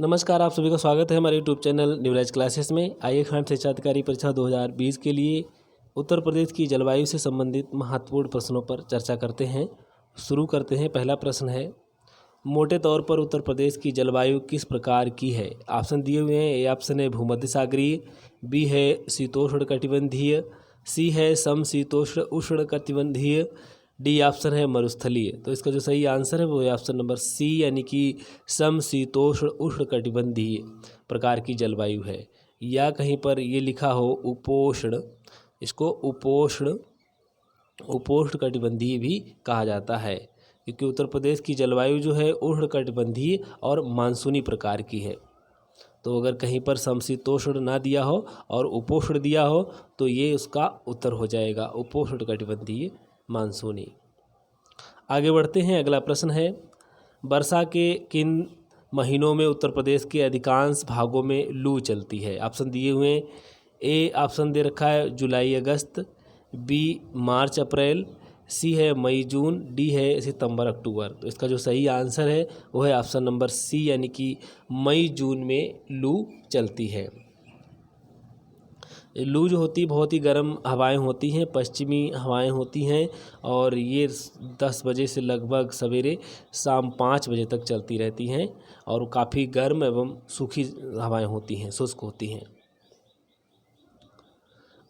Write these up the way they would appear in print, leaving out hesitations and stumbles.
नमस्कार, आप सभी का स्वागत है हमारे यूट्यूब चैनल न्यूराइज क्लासेस में। आइए खंड शिक्षा अधिकारी परीक्षा 2020 के लिए उत्तर प्रदेश की जलवायु से संबंधित महत्वपूर्ण प्रश्नों पर चर्चा करते हैं। शुरू करते हैं। पहला प्रश्न है, मोटे तौर पर उत्तर प्रदेश की जलवायु किस प्रकार की है? ऑप्शन दिए हुए हैं। ए ऑप्शन है भूमध्य सागरीय, बी है शीतोष्ण कटिबंधीय, सी है समशीतोष्ण उष्ण कटिबंधीय, डी ऑप्शन है मरुस्थलीय। तो इसका जो सही आंसर है वो है ऑप्शन नंबर सी, यानी कि समशीतोष्ण उष्ण कटिबंधीय प्रकार की जलवायु है। या कहीं पर ये लिखा हो उपोष्ण, इसको उपोष्ण कटिबंधीय भी कहा जाता है, क्योंकि उत्तर प्रदेश की जलवायु जो है उष्ण कटिबंधीय और मानसूनी प्रकार की है। तो अगर कहीं पर समशीतोष्ण ना दिया हो और उपोष्ण दिया हो तो ये उसका उत्तर हो जाएगा, उपोष्ण कटिबंधीय मानसूनी। आगे बढ़ते हैं। अगला प्रश्न है, वर्षा के किन महीनों में उत्तर प्रदेश के अधिकांश भागों में लू चलती है? ऑप्शन दिए हुए हैं। ए ऑप्शन दे रखा है जुलाई अगस्त, बी मार्च अप्रैल, सी है मई जून, डी है सितंबर अक्टूबर। तो इसका जो सही आंसर है वो है ऑप्शन नंबर सी, यानी कि मई जून में लू चलती है। लू जो होती है बहुत ही गर्म हवाएं होती हैं, पश्चिमी हवाएं होती हैं, और ये 10 बजे से लगभग सवेरे शाम 5 बजे तक चलती रहती हैं और काफ़ी गर्म एवं सूखी हवाएं होती हैं, शुष्क होती हैं।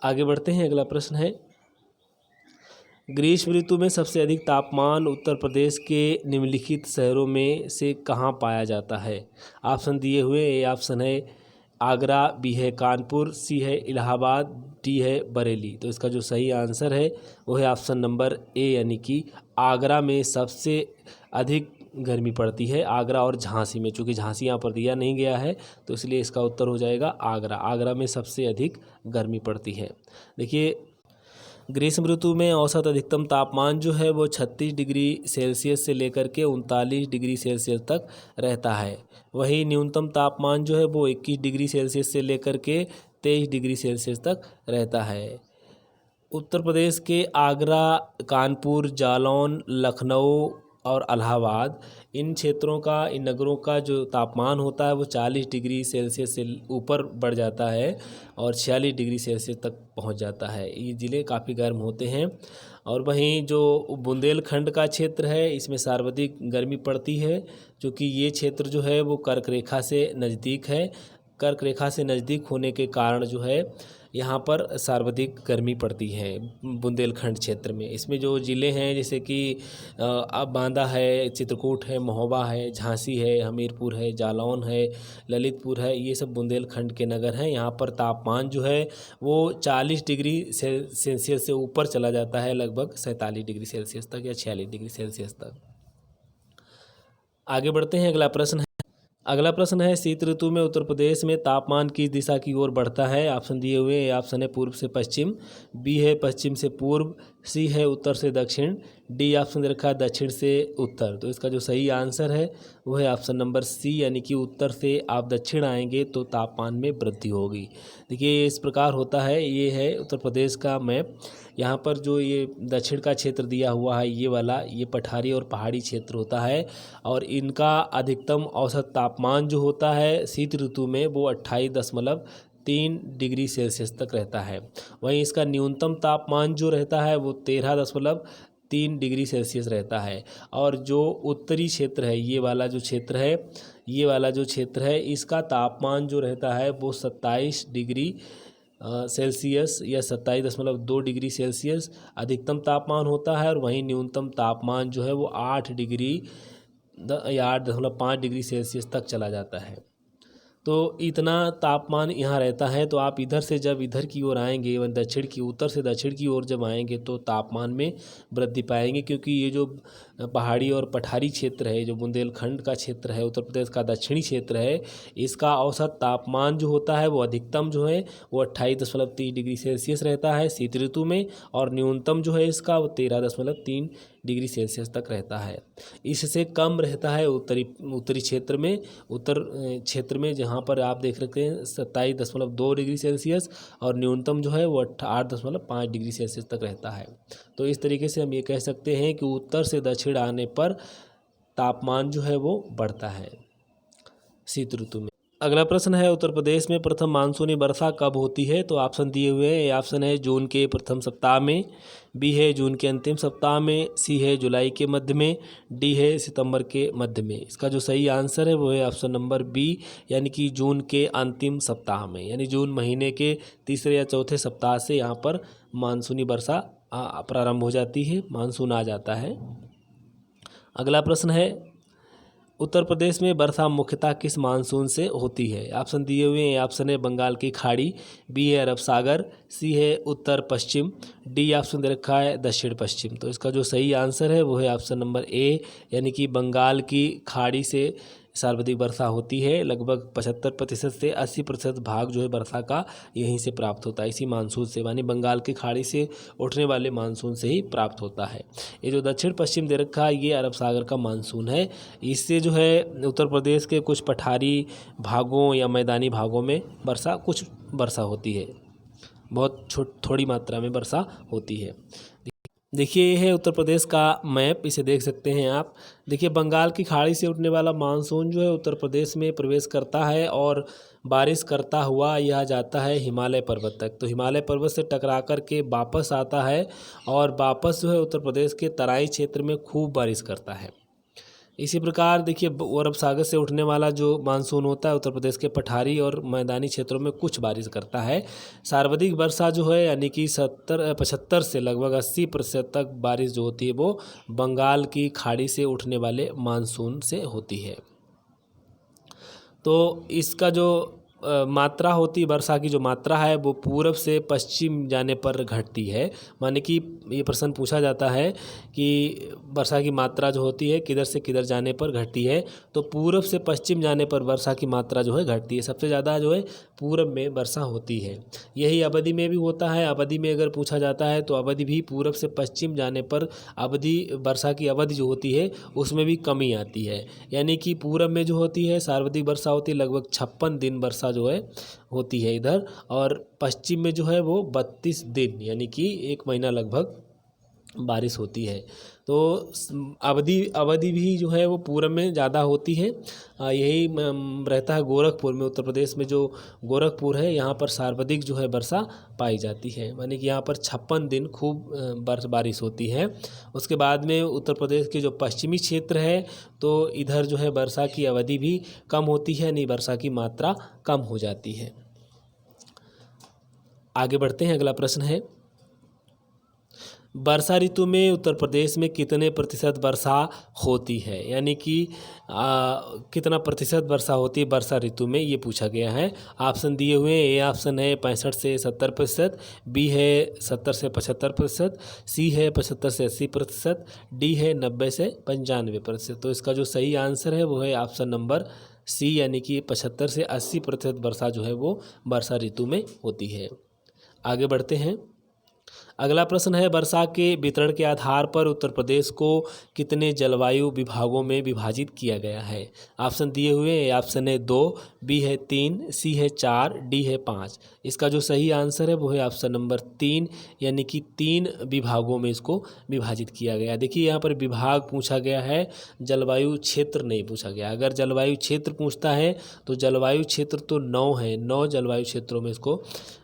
आगे बढ़ते हैं। अगला प्रश्न है, ग्रीष्म ऋतु में सबसे अधिक तापमान उत्तर प्रदेश के निम्नलिखित शहरों में से कहाँ पाया जाता है? ऑप्शन दिए हुए। ए ऑप्शन है आगरा, बी है कानपुर, सी है इलाहाबाद, डी है बरेली। तो इसका जो सही आंसर है वो है ऑप्शन नंबर ए, यानी कि आगरा में सबसे अधिक गर्मी पड़ती है, आगरा और झांसी में। चूँकि झांसी यहाँ पर दिया नहीं गया है तो इसलिए इसका उत्तर हो जाएगा आगरा। आगरा में सबसे अधिक गर्मी पड़ती है। देखिए, ग्रीष्म ऋतु में औसत अधिकतम तापमान जो है वो 36 डिग्री सेल्सियस से लेकर के 39 डिग्री सेल्सियस तक रहता है। वहीं न्यूनतम तापमान जो है वो 21 डिग्री सेल्सियस से लेकर के 23 डिग्री सेल्सियस तक रहता है। उत्तर प्रदेश के आगरा, कानपुर, जालौन, लखनऊ और इलाहाबाद, इन क्षेत्रों का, इन नगरों का जो तापमान होता है वो 40 डिग्री सेल्सियस से ऊपर बढ़ जाता है और 46 डिग्री सेल्सियस तक पहुंच जाता है। ये ज़िले काफ़ी गर्म होते हैं। और वहीं जो बुंदेलखंड का क्षेत्र है इसमें सर्वाधिक गर्मी पड़ती है, क्योंकि ये क्षेत्र जो है वो कर्क रेखा से नज़दीक है। कर्क रेखा से नज़दीक होने के कारण जो है यहाँ पर सर्वाधिक गर्मी पड़ती है बुंदेलखंड क्षेत्र में। इसमें जो ज़िले हैं जैसे कि बांदा है, चित्रकूट है, महोबा है, झांसी है, हमीरपुर है, जालौन है, ललितपुर है, ये सब बुंदेलखंड के नगर हैं। यहाँ पर तापमान जो है वो 40 डिग्री सेल्सियस से ऊपर चला जाता है, लगभग 47 डिग्री सेल्सियस तक या 46 डिग्री सेल्सियस तक। आगे बढ़ते हैं। अगला प्रश्न है, शीत ऋतु में उत्तर प्रदेश में तापमान किस दिशा की ओर बढ़ता है? ऑप्शन दिए हुए। ए ऑप्शन है पूर्व से पश्चिम, बी है पश्चिम से पूर्व, सी है उत्तर से दक्षिण, डी ऑप्शन दे रखा है दक्षिण से उत्तर। तो इसका जो सही आंसर है वो है ऑप्शन नंबर सी, यानी कि उत्तर से आप दक्षिण आएंगे तो तापमान में वृद्धि होगी। देखिए, इस प्रकार होता है। ये है उत्तर प्रदेश का मैप। यहाँ पर जो ये दक्षिण का क्षेत्र दिया हुआ है, ये वाला, ये पठारी और पहाड़ी क्षेत्र होता है, और इनका अधिकतम औसत तापमान जो होता है शीत ऋतु में वो 28.3 डिग्री सेल्सियस तक रहता है। वहीं इसका न्यूनतम तापमान जो रहता है वो 13.3 डिग्री सेल्सियस रहता है। और जो उत्तरी क्षेत्र है, ये वाला जो क्षेत्र है, इसका तापमान जो रहता है वो 27 डिग्री सेल्सियस या 27.2 डिग्री सेल्सियस अधिकतम तापमान होता है। और वहीं न्यूनतम तापमान जो है वो 8 डिग्री या 8.5 डिग्री सेल्सियस तक चला जाता है। तो इतना तापमान यहाँ रहता है। तो आप इधर से जब इधर की ओर आएंगे, उत्तर से दक्षिण की ओर जब आएंगे तो तापमान में वृद्धि पाएंगे, क्योंकि ये जो पहाड़ी और पठारी क्षेत्र है, जो बुंदेलखंड का क्षेत्र है, उत्तर प्रदेश का दक्षिणी क्षेत्र है, इसका औसत तापमान जो होता है वो अधिकतम जो है वो 28.3 डिग्री सेल्सियस रहता है शीत ऋतु में, और न्यूनतम जो है इसका वो 13.3 डिग्री सेल्सियस तक रहता है। इससे कम रहता है उत्तरी क्षेत्र में जहाँ पर आप देख सकते हैं 27.2 डिग्री सेल्सियस, और न्यूनतम जो है वो 8.5 डिग्री सेल्सियस तक रहता है। तो इस तरीके से हम ये कह सकते हैं कि उत्तर से दक्षिण आने पर तापमान जो है वो बढ़ता है। शीत ऋतु में। अगला प्रश्न है उत्तर प्रदेश में प्रथम मानसूनी वर्षा कब होती है? तो ऑप्शन दिए हुए हैं। ए ऑप्शन है जून के प्रथम सप्ताह में, बी है जून के अंतिम सप्ताह में, सी है जुलाई के मध्य में, डी है सितंबर के मध्य में। इसका जो सही आंसर है वो है ऑप्शन नंबर बी, यानी कि जून के अंतिम सप्ताह में, यानी जून महीने के तीसरे या चौथे सप्ताह से यहाँ पर मानसूनी वर्षा प्रारंभ हो जाती है, मानसून आ जाता है। अगला प्रश्न है उत्तर प्रदेश में वर्षा मुख्यतः किस मानसून से होती है? ऑप्शन दिए हुए हैं। ऑप्शन है बंगाल की खाड़ी, बी है अरब सागर, सी है उत्तर पश्चिम, डी ऑप्शन दे रखा है दक्षिण पश्चिम। तो इसका जो सही आंसर है वो है ऑप्शन नंबर ए, यानी कि बंगाल की खाड़ी से सर्वाधिक वर्षा होती है। लगभग 75% से 80% भाग जो है वर्षा का यहीं से प्राप्त होता है, इसी मानसून से, यानी बंगाल की खाड़ी से उठने वाले मानसून से ही प्राप्त होता है। ये जो दक्षिण पश्चिम दे रखा है ये अरब सागर का मानसून है। इससे जो है उत्तर प्रदेश के कुछ पठारी भागों या मैदानी भागों में कुछ वर्षा होती है, बहुत थोड़ी मात्रा में वर्षा होती है। देखिए ये है उत्तर प्रदेश का मैप, इसे देख सकते हैं आप। देखिए बंगाल की खाड़ी से उठने वाला मानसून जो है उत्तर प्रदेश में प्रवेश करता है और बारिश करता हुआ यह जाता है हिमालय पर्वत तक। तो हिमालय पर्वत से टकरा कर के वापस आता है और वापस जो है उत्तर प्रदेश के तराई क्षेत्र में खूब बारिश करता है। इसी प्रकार देखिए अरब सागर से उठने वाला जो मानसून होता है उत्तर प्रदेश के पठारी और मैदानी क्षेत्रों में कुछ बारिश करता है। सर्वाधिक वर्षा जो है यानी कि 75 से लगभग 80% तक बारिश जो होती है वो बंगाल की खाड़ी से उठने वाले मानसून से होती है। तो इसका जो मात्रा होती, वर्षा की जो मात्रा है वो पूरब से पश्चिम जाने पर घटती है। माने कि ये प्रश्न पूछा जाता है कि वर्षा की मात्रा जो होती है किधर से किधर जाने पर घटती है, तो पूरब से पश्चिम जाने पर वर्षा की मात्रा जो है घटती है। सबसे ज़्यादा जो है पूरब में वर्षा होती है। यही अवधि में भी होता है। अवधि में अगर पूछा जाता है तो अवधि भी पूरब से पश्चिम जाने पर अवधि, वर्षा की अवधि जो होती है उसमें भी कमी आती है। यानी कि पूरब में जो होती है सर्वाधिक वर्षा होती है, लगभग 56 दिन वर्षा जो है होती है इधर, और पश्चिम में जो है वो 32 दिन यानी कि 1 महीना लगभग बारिश होती है। तो अवधि भी जो है वो पूरब में ज़्यादा होती है। यही रहता है गोरखपुर में। उत्तर प्रदेश में जो गोरखपुर है यहाँ पर सर्वाधिक जो है वर्षा पाई जाती है, माने कि यहाँ पर 56 दिन खूब बारिश होती है। उसके बाद में उत्तर प्रदेश के जो पश्चिमी क्षेत्र है तो इधर जो है वर्षा की अवधि भी कम होती है, यानी वर्षा की मात्रा कम हो जाती है। आगे बढ़ते हैं। अगला प्रश्न है वर्षा ऋतु में उत्तर प्रदेश में कितने प्रतिशत वर्षा होती है? यानी कि कितना प्रतिशत वर्षा होती है वर्षा ऋतु में, ये पूछा गया है। ऑप्शन दिए हुए हैं। ए ऑप्शन है 65 से 70%, बी है 70 से 75%, सी है 75 से 80%, डी है 90 से 95%। तो इसका जो सही आंसर है वो है ऑप्शन नंबर सी, यानी कि 75 से 80% वर्षा जो है वो वर्षा ऋतु में होती है। आगे बढ़ते हैं। अगला प्रश्न है वर्षा के वितरण के आधार पर उत्तर प्रदेश को कितने जलवायु विभागों में विभाजित किया गया है? ऑप्शन दिए हुए हैं। ऑप्शन है 2, बी है 3, सी है 4, डी है 5। इसका जो सही आंसर है वो है ऑप्शन नंबर 3, यानी कि 3 विभागों में इसको विभाजित किया गया। देखिए यहाँ पर विभाग पूछा गया है, जलवायु क्षेत्र नहीं पूछा गया। अगर जलवायु क्षेत्र पूछता है तो जलवायु क्षेत्र तो 9 है, 9 जलवायु क्षेत्रों में इसको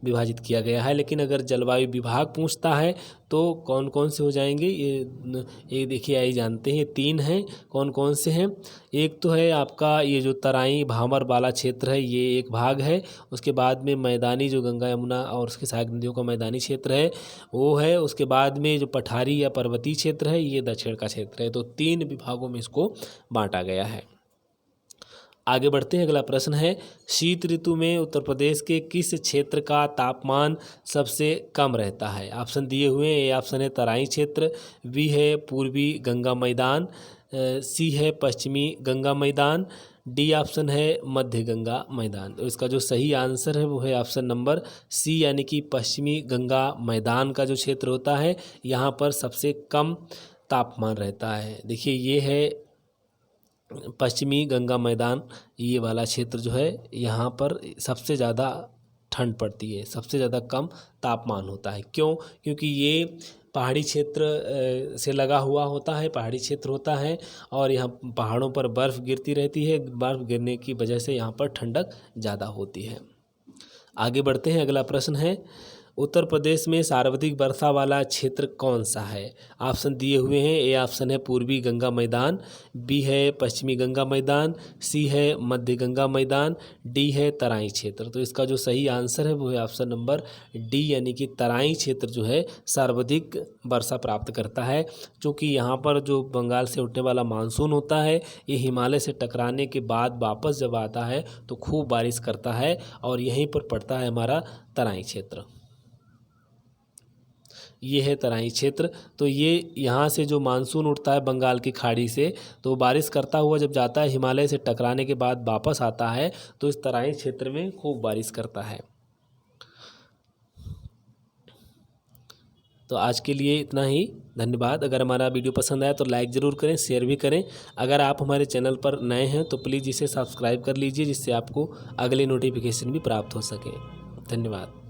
विभाजित किया गया है। लेकिन अगर जलवायु विभाग पूछता है तो कौन कौन से हो जाएंगे, ये देखिए आई जानते हैं। 3 हैं। कौन कौन से हैं? एक तो है आपका ये जो तराई भामर वाला क्षेत्र है, ये एक भाग है। उसके बाद में मैदानी जो गंगा यमुना और उसकी सहायक नदियों का मैदानी क्षेत्र है वो है। उसके बाद में जो पठारी या पर्वतीय क्षेत्र है ये दक्षिण का क्षेत्र है। तो 3 विभागों में इसको बांटा गया है। आगे बढ़ते हैं। अगला प्रश्न है शीत ऋतु में उत्तर प्रदेश के किस क्षेत्र का तापमान सबसे कम रहता है? ऑप्शन दिए हुए हैं। ए ऑप्शन है तराई क्षेत्र, बी है पूर्वी गंगा मैदान, सी है पश्चिमी गंगा मैदान, डी ऑप्शन है मध्य गंगा मैदान। तो इसका जो सही आंसर है वो है ऑप्शन नंबर सी, यानी कि पश्चिमी गंगा मैदान का जो क्षेत्र होता है यहाँ पर सबसे कम तापमान रहता है। देखिए ये है पश्चिमी गंगा मैदान, ये वाला क्षेत्र जो है यहाँ पर सबसे ज़्यादा ठंड पड़ती है, सबसे ज़्यादा कम तापमान होता है। क्यों? क्योंकि ये पहाड़ी क्षेत्र से लगा हुआ होता है, पहाड़ी क्षेत्र होता है और यहाँ पहाड़ों पर बर्फ़ गिरती रहती है। बर्फ़ गिरने की वजह से यहाँ पर ठंडक ज़्यादा होती है। आगे बढ़ते हैं। अगला प्रश्न है, उत्तर प्रदेश में सर्वाधिक वर्षा वाला क्षेत्र कौन सा है? ऑप्शन दिए हुए हैं। ए ऑप्शन है पूर्वी गंगा मैदान, बी है पश्चिमी गंगा मैदान, सी है मध्य गंगा मैदान, डी है तराई क्षेत्र। तो इसका जो सही आंसर है वो है ऑप्शन नंबर डी, यानी कि तराई क्षेत्र जो है सर्वाधिक वर्षा प्राप्त करता है। क्योंकि यहाँ पर जो बंगाल से उठने वाला मानसून होता है, ये हिमालय से टकराने के बाद वापस जब आता है तो खूब बारिश करता है और यहीं पर पड़ता है हमारा तराई क्षेत्र। ये है तराई क्षेत्र। तो ये यहाँ से जो मानसून उठता है बंगाल की खाड़ी से, तो बारिश करता हुआ जब जाता है हिमालय से टकराने के बाद वापस आता है तो इस तराई क्षेत्र में खूब बारिश करता है। तो आज के लिए इतना ही। धन्यवाद। अगर हमारा वीडियो पसंद आया तो लाइक ज़रूर करें, शेयर भी करें। अगर आप हमारे चैनल पर नए हैं तो प्लीज़ इसे सब्सक्राइब कर लीजिए, जिससे आपको अगले नोटिफिकेशन भी प्राप्त हो सके। धन्यवाद।